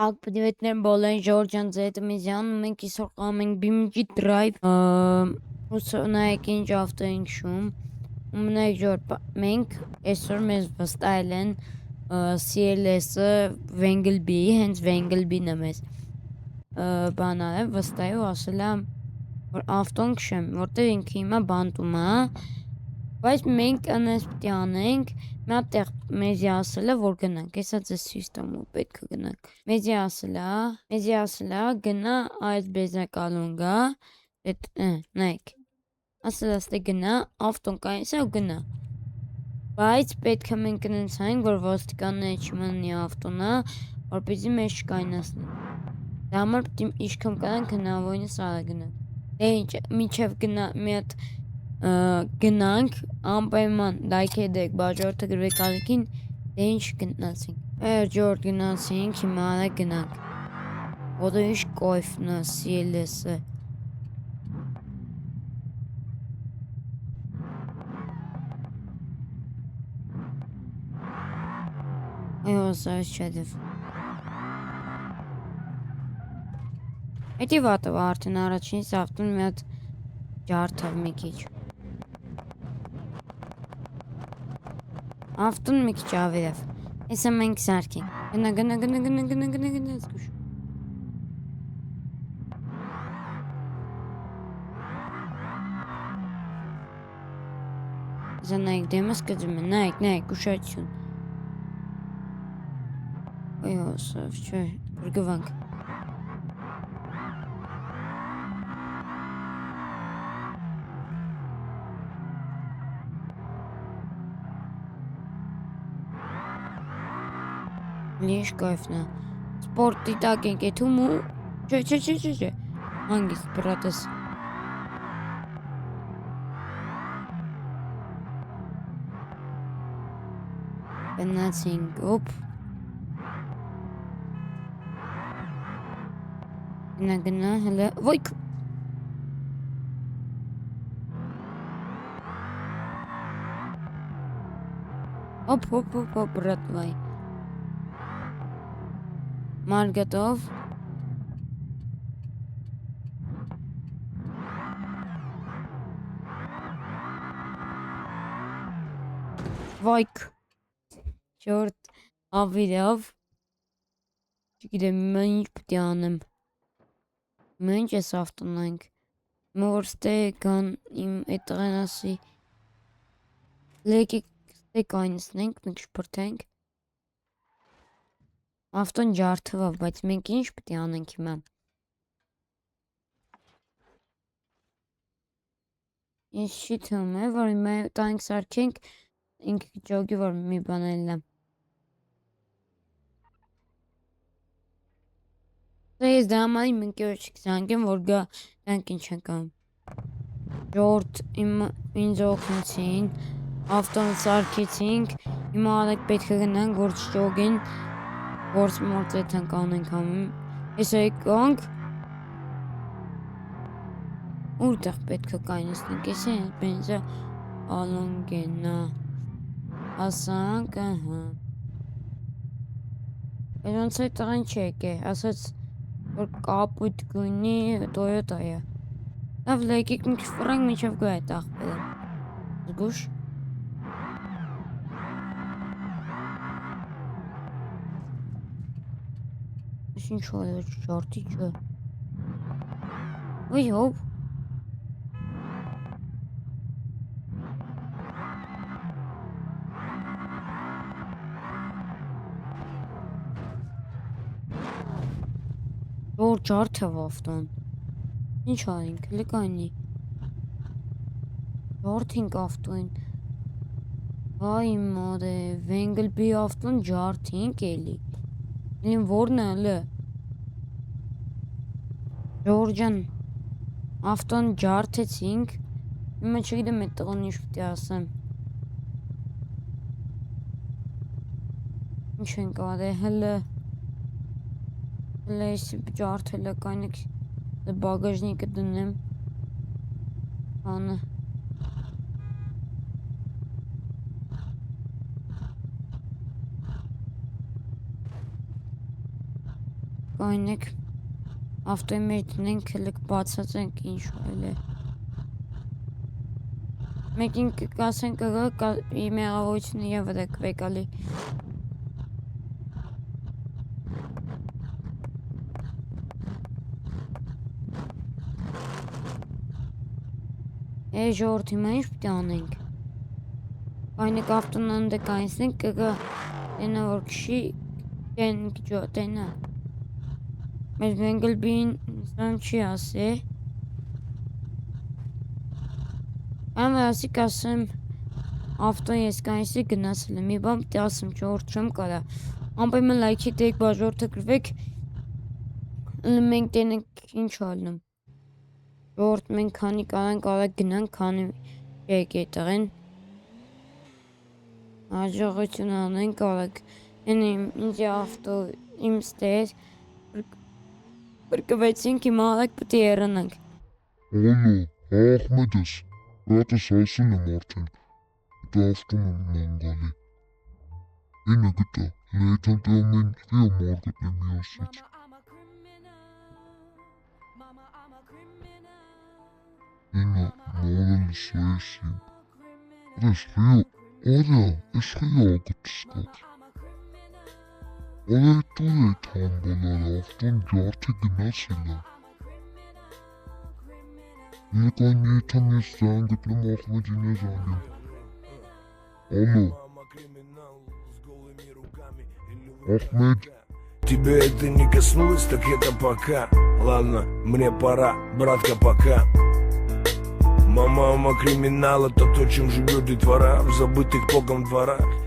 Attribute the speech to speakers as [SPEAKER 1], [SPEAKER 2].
[SPEAKER 1] Ակ պդիվետներ բոլեն ժորջան ձետմիզյան, մենք իսոր կամենք բիմջի դրայվ, ուսոնայք ինչ ավտո ենք շում, ումնայք ժոր մենք այսօր մեզ վստայել են CLS-ը Վենգլբի, հենց Վենգլբին է մեզ բանալ է, վստայու ասել է, որ ավտոն քշեմ, որտեղ ինքը հիմա բանտում է, բայց մենք անես պտի անենք, մի հատ տեղ մեզի ասել է, որ գնանք, հեսա ձեզ սույս տամ ու պետք է գնանք, մեզի ասել է, գնա այս բեզնակալուն գա, նայք, ասել աստե գնա, ավտոն կայնս է ու գնա, բայց պետք է մենք կնենցային, որ ոստիկանները չմնի ավտոնը, որպեսզի մեզ չկայնասնի, դա համար պտի իշքամ կանանք հնավոյնը սարը գնանք, դե ինչ, միչև գնա, մի հատ գնանք, անպայման դայքեդեք, բաժորդը գրվեք ալիքին, դե ինչ գնացինք, ժորդ գնացինք, հիմա արեք գնանք, ոտո ինչ կոյվնը, CLS-ը, այո, սարս չեդև, հետի վատը արդեն առաջինից ավտուն մի հատ ջարդավ մի քիչ, ավտուն մի քիչ ավերավ, հեսա մենք սարքենք, գնա, զգուշ, հեսա նայք դեմս կծում է, նայք, ուշացյուն, այո, սավ չէ, գրգվանք, Լիշ կայվնա, սպորտի տակ ենք եթում ու, չէ, հանգիստ բրատս, գնացինք, ոպ, գնա, հլը, ոյք, ոպ, բրատ վայ, մարգետով, վայք, ժորդ, ավիրավ, չգիտեմ, մա ինչ պտի անեմ, մա ինչ ես ավտոնանք, մոր ստեգան իմ էտղեն ասի, լեկեք ստեգ այնսնենք, մենք շպրթենք, ավտոն ջարդվավ, բայց մենք ինչ պտի անենք հիմա, ինչ չի թում է, որ հիմա տանք սարքենք, ինքը ճոգի, որ մի բանել է, Ես դա համարի մենք եոր չիք զանգեմ, որ գա դանք ինչ ենք անում, ժորդ ինձ օգնեցին, ավտոն սարքեցինք, հիմա արեք պետք է գնանք, որ չճոգին, որս մորձետ ենք անենք համում, հեսա եկանք, ուրտեղ պետք է կայնսնենք, եսա բենզա ալոն գենա, ասանք, Ես ոնց է տղան չեք է, ասաց, որ կապույտ գույնի Toyota է, լավ լեկեք մի քիչ ֆրանք միջև գա այդ աղբերը, զգուշ, ինչ որ ջորդի չէ, ոյ հոպ, որ ջարդավ ավտոն, ինչ արինք, լկանի, ջարդինք ավտոին, վայ մոդ է, Վենգլբի ավտոն ջարդինք էլի, Իլին որն է հլը, Ժորջան, ավտոն ջարդեցինք, հիմա չգիտեմ այդ տղոն ինչ պտի ասեմ, ինչ ենք արել, հլը, ես ջարդել է կայնեք բագաժնիկը դնեմ, անը, կայնեք ավտոյի մեջ դնենք հլիկ բացածենք ինչ այլ է մեկին կասեն կգա մեղավորությունը եւ վեկալի ժողովուրդ հիմա ինչ պիտի անենք կայնեք ավտոն անդե կայնցնենք կգա տենա որ քշի տենա մեզ մենգլբին սամ չի ասե Ամ ասի կասեմ ավտոն ես կայնցի գնացել եմ մի բան պիտի ասեմ ժողովուրդ չեմ կարա անպայման լայքի տեք բաժորդը գրվեք մենք տենենք ինչ ալնում ժողովուրդ մենք քանի կարանք արագ գնանք քանի եկետղեն Աջողություն անենք արագ ինձ ավտո իմ ստեր բրկվեցինք հիմա արագ պիտի երանանք
[SPEAKER 2] Ալո, Ահմեդս, բրատս ասել եմ արդեն Դա ավտոն եմ մանգալի Ինը գտա, լեյթանտ ամեն վիա մարգտ եմ միասիչ Ինը նորել սոյեսիմ Ես վիա Արա, ես խիա ագտսկաց Արա տուր էդ համբոլար ավտոն ջարդի գնացել է Եկայն եթան ես զան գտնում ախմեջին է զանգեմ Ալո Ախմեջ
[SPEAKER 3] Тебе это не коснулось, так это пока Ладно, мне пора, братка, пока Мама криминал, это то, чем живет детвора В забытых богом дворах